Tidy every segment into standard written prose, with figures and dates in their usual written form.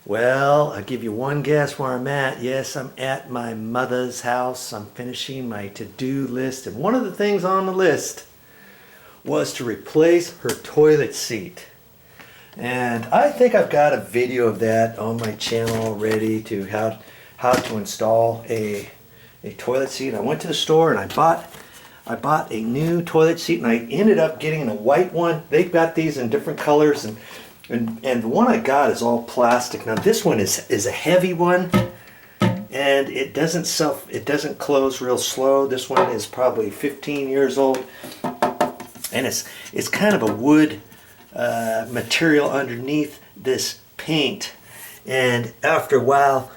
Well, I'll give you one guess where I'm at. Yes, I'm at my mother's house. I'm finishing my to-do list, and one of the things on the list was to replace her toilet seat. And I think I've got a video of that on my channel already to how to install a toilet seat. I went to the store and I bought a new toilet seat, and I ended up getting a white one. They've got these in different colors, and the one I got is all plastic. Now this one is a heavy one, and it doesn't close real slow. This one is probably 15 years old, and it's kind of a wood material underneath this paint, and after a while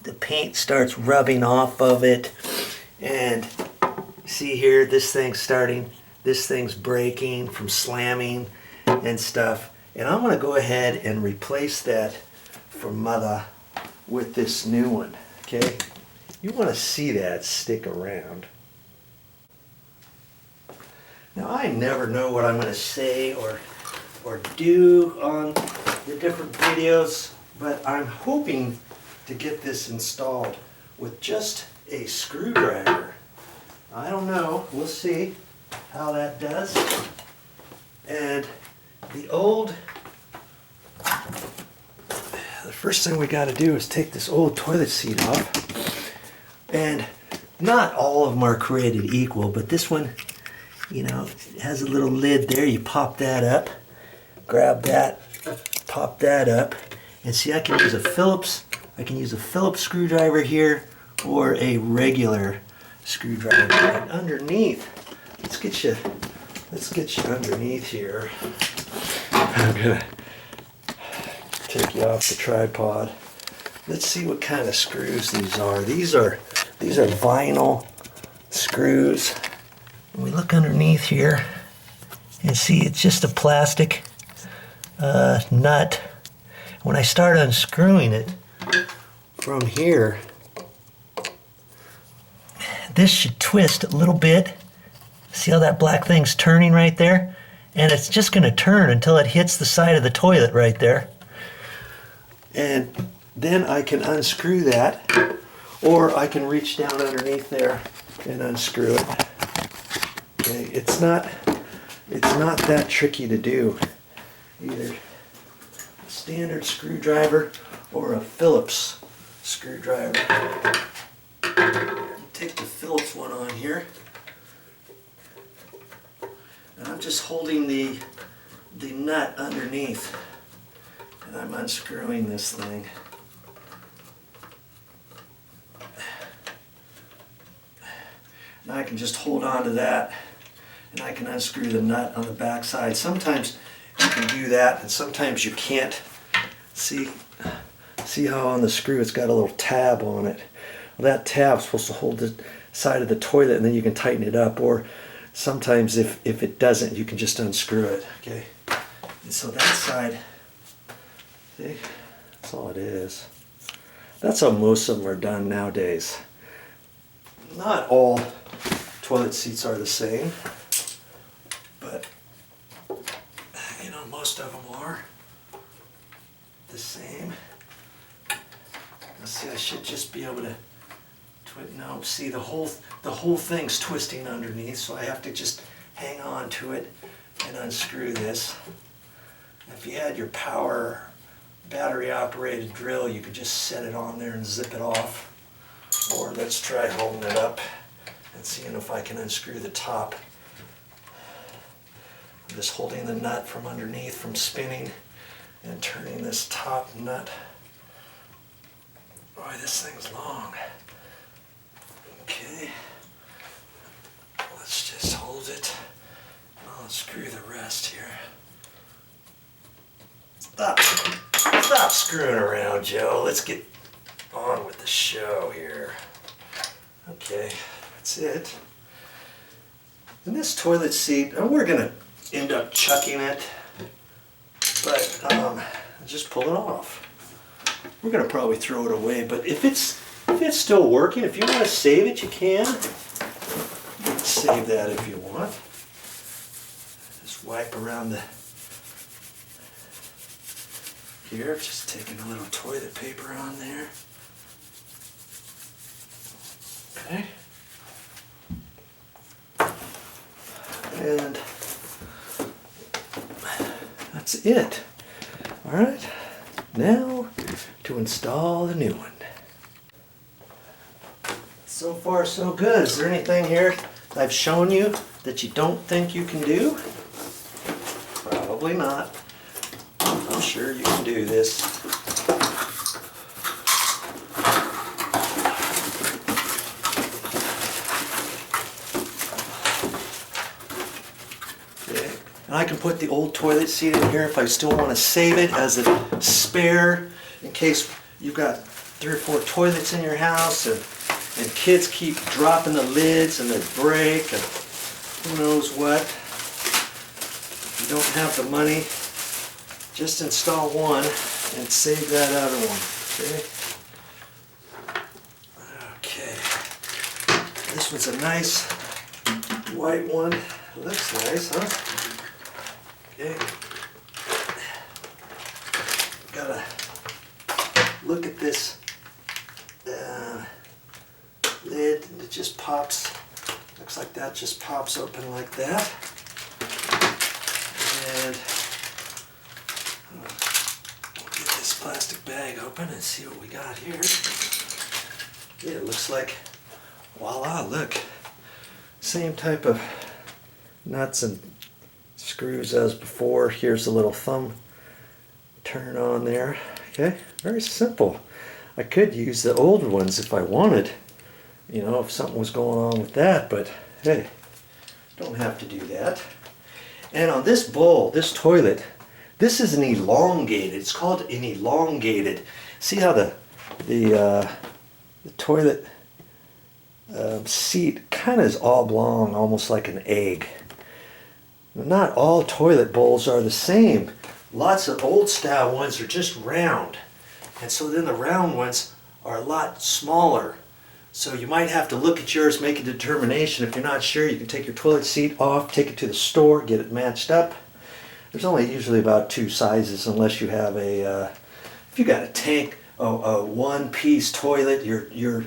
the paint starts rubbing off of it, and see here, this thing's breaking from slamming and stuff. And I'm going to go ahead and replace that for Mother with this new one. Okay? You want to see that, stick around. Now I never know what I'm going to say or do on the different videos, but I'm hoping to get this installed with just a screwdriver. I don't know. We'll see how that does. And the first thing we got to do is take this old toilet seat off. And not all of them are created equal, but this one, you know, has a little lid there. You pop that up, grab that, pop that up, and see, I can use a Phillips screwdriver here, or a regular screwdriver. And underneath, let's get you underneath here. I'm gonna take you off the tripod. Let's see what kind of screws these are. These are vinyl screws. When we look underneath here and see, it's just a plastic nut. When I start unscrewing it from here, this should twist a little bit. See how that black thing's turning right there? And it's just going to turn until it hits the side of the toilet right there. And then I can unscrew that, or I can reach down underneath there and unscrew it. Okay, it's not that tricky to do. Either a standard screwdriver or a Phillips screwdriver. Take the Phillips one on here. And I'm just holding the nut underneath, and I'm unscrewing this thing. Now I can just hold on to that, and I can unscrew the nut on the back side. Sometimes you can do that, and sometimes you can't. See how on the screw it's got a little tab on it. Well, that tab's supposed to hold the side of the toilet, and then you can tighten it up, or sometimes if it doesn't, you can just unscrew it. Okay, and so that side, see, that's all it is. That's how most of them are done nowadays. Not all toilet seats are the same, but you know, most of them are the same. Let's see, I should just be able to no, see, the whole thing's twisting underneath, so I have to just hang on to it and unscrew this. If you had your power battery operated drill, you could just set it on there and zip it off. Or let's try holding it up and seeing if I can unscrew the top. I'm just holding the nut from underneath from spinning and turning this top nut. Boy, this thing's long. Okay, let's just hold it. I'll unscrew the rest here. Stop screwing around, Joe. Let's get on with the show here. Okay, that's it. And this toilet seat, we're going to end up chucking it, but just pull it off. We're going to probably throw it away, but if it's still working, if you want to save it, you can. Save that if you want. Just wipe around the... here. Just taking a little toilet paper on there. Okay. And that's it. All right. Now to install the new one. So far so good. Is there anything here I've shown you that you don't think you can do? Probably not. I'm sure you can do this. Okay. And I can put the old toilet seat in here if I still want to save it as a spare in case you've got 3 or 4 toilets in your house and kids keep dropping the lids and they break and who knows what. If you don't have the money, just install one and save that other one. Okay. Okay. This one's a nice white one. Looks nice, huh? Okay. Gotta look at this lid, and it just pops. Looks like that just pops open like that. And we'll get this plastic bag open and see what we got here. Yeah, it looks like, voila, look. Same type of nuts and screws as before. Here's a little thumb turn on there. Okay, very simple. I could use the old ones if I wanted, you know, if something was going on with that, but hey, don't have to do that. And on this bowl, this toilet, this is an elongated, it's called an elongated. See how the toilet seat kind of is oblong, almost like an egg. Not all toilet bowls are the same. Lots of old style ones are just round. And so then the round ones are a lot smaller. So you might have to look at yours, make a determination. If you're not sure, you can take your toilet seat off, take it to the store, get it matched up. There's only usually about 2 sizes unless you have a, if you got a tank, a one-piece toilet, you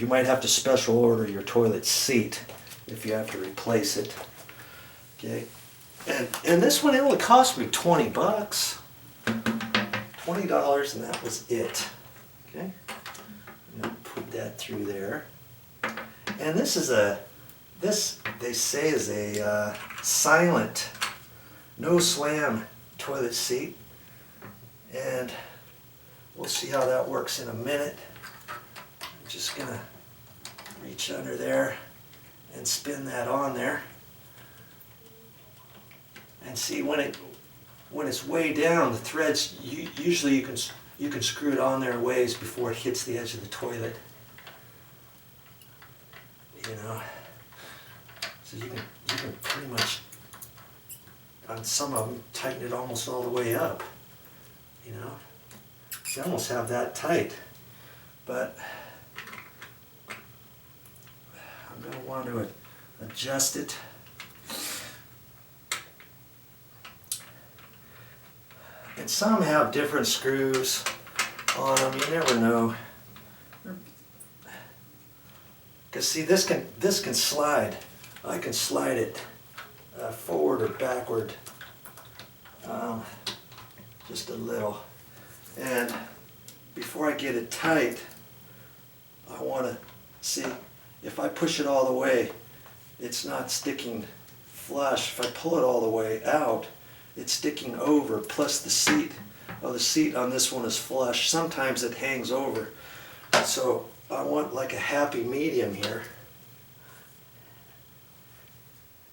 might have to special order your toilet seat if you have to replace it. Okay, and this one, it only cost me 20 bucks. $20, and that was it. Okay, I'm gonna put that through there. And this is this they say is a silent, no slam toilet seat, and we'll see how that works in a minute. I'm just gonna reach under there and spin that on there, and see when it's way down, the threads, usually you can screw it on there a ways before it hits the edge of the toilet. You know, so you can pretty much, on some of them, tighten it almost all the way up. You know, you almost have that tight, but I'm going to want to adjust it. And some have different screws on them. You never know. Because see, this can slide. I can slide it forward or backward, just a little. And before I get it tight, I want to see if I push it all the way, it's not sticking flush. If I pull it all the way out, it's sticking over, plus the seat on this one is flush. Sometimes it hangs over. So I want like a happy medium here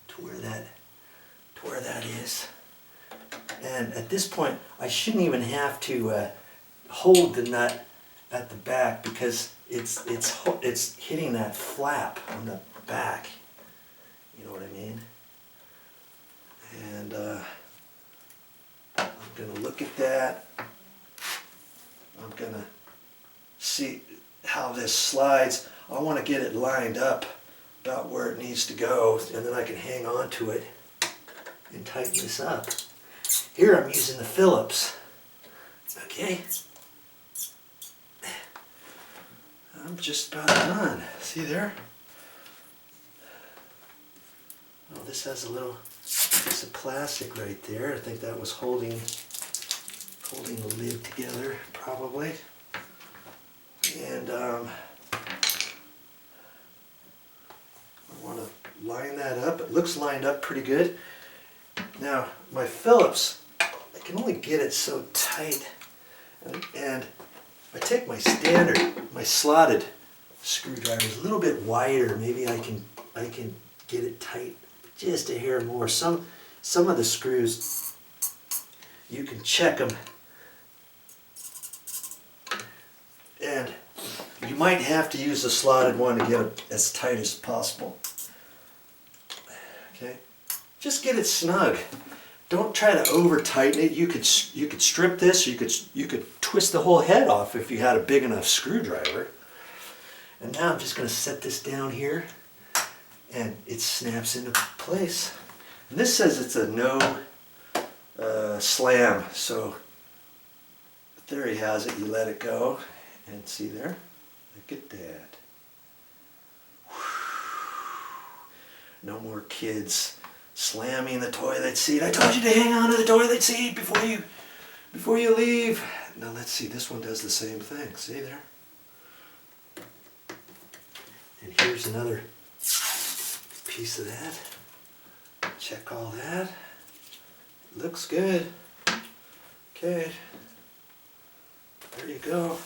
to where that is. And at this point, I shouldn't even have to hold the nut at the back because it's hitting that flap on the back. You know what I mean? And I'm going to look at that. I'm going to see how this slides. I want to get it lined up about where it needs to go, and then I can hang on to it and tighten this up. Here I'm using the Phillips. Okay. I'm just about done. See there? Oh, this has a little piece of plastic right there. I think that was holding the lid together, probably. And I want to line that up. It looks lined up pretty good. Now, my Phillips, I can only get it so tight. And I take my standard, my slotted screwdriver, a little bit wider. Maybe I can get it tight just a hair more. Some of the screws, you can check them, and you might have to use a slotted one to get it as tight as possible. Okay, just get it snug. Don't try to over tighten it. You could strip this. You could twist the whole head off if you had a big enough screwdriver. And now I'm just going to set this down here, and it snaps into place. And this says it's a no slam, so the theory has it, you let it go, and see there, look at that. No more kids slamming the toilet seat. I told you to hang on to the toilet seat before you leave. Now let's see, this one does the same thing. See there? And here's another piece of that. Check all that. Looks good. Okay. There you go.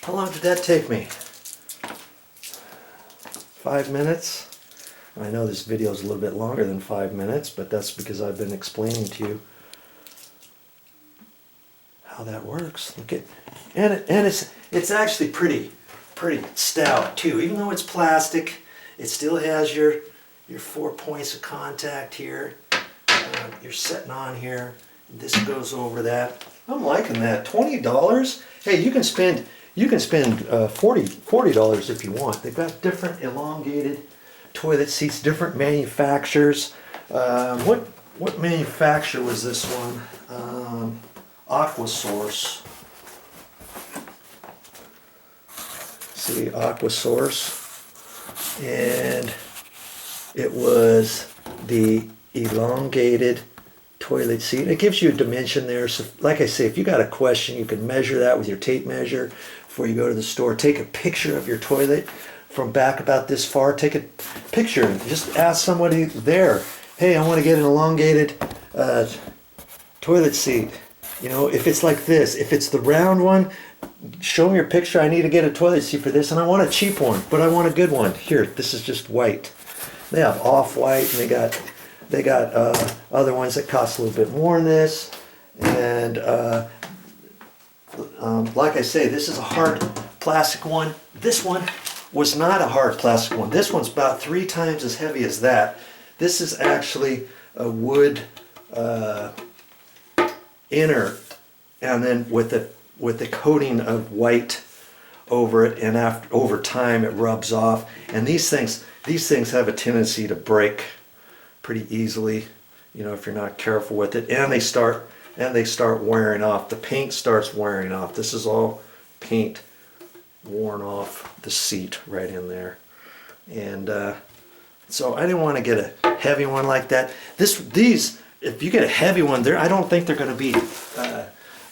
How long did that take me? 5 minutes? I know this video is a little bit longer than 5 minutes, but that's because I've been explaining to you how that works. Look at, and it's actually pretty stout too. Even though it's plastic, it still has your 4 points of contact here. You're setting on here. And this goes over that. I'm liking that. $20. Hey, you can spend $40 if you want. They've got different elongated toilet seats, different manufacturers. What manufacturer was this one? Aquasource. See, Aquasource. And it was the elongated toilet seat. It gives you a dimension there. So like I say, if you got a question, you can measure that with your tape measure before you go to the store. Take a picture of your toilet from back about this far. Take a picture and just ask somebody there, hey, I want to get an elongated toilet seat. You know, if it's like this, if it's the round one, show me your picture. I need to get a toilet seat for this, and I want a cheap one, but I want a good one. Here, this is just white. They have off-white, and they got other ones that cost a little bit more than this. And like I say, this is a hard plastic one. This one was not a hard plastic one. This one's about 3 times as heavy as that. This is actually a wood inner, and then with the coating of white over it, and over time it rubs off. And these things have a tendency to break pretty easily, you know, if you're not careful with it. And they start wearing off. The paint starts wearing off. This is all paint worn off the seat right in there. And so I didn't want to get a heavy one like that. These, if you get a heavy one, I don't think they're going to be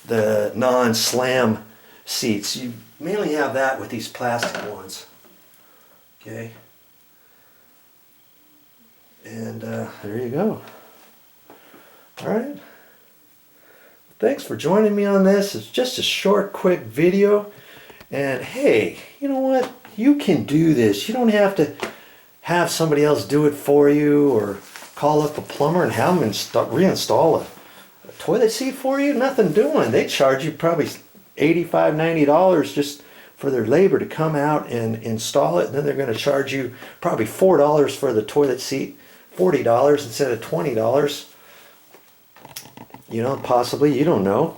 the non-slam seats. You mainly have that with these plastic ones. Okay. And there you go. All right. Thanks for joining me on this. It's just a short, quick video. And hey, you know what? You can do this. You don't have to have somebody else do it for you, or call up a plumber and have them reinstall a toilet seat for you. Nothing doing. They charge you probably $85, $90 just for their labor to come out and install it. And then they're going to charge you probably $4 for the toilet seat, $40 instead of $20. You know, possibly, you don't know.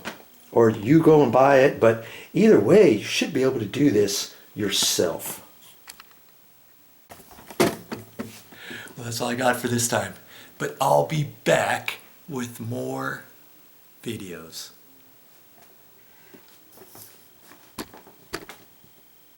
Or you go and buy it, but either way, you should be able to do this yourself. Well, that's all I got for this time. But I'll be back with more videos.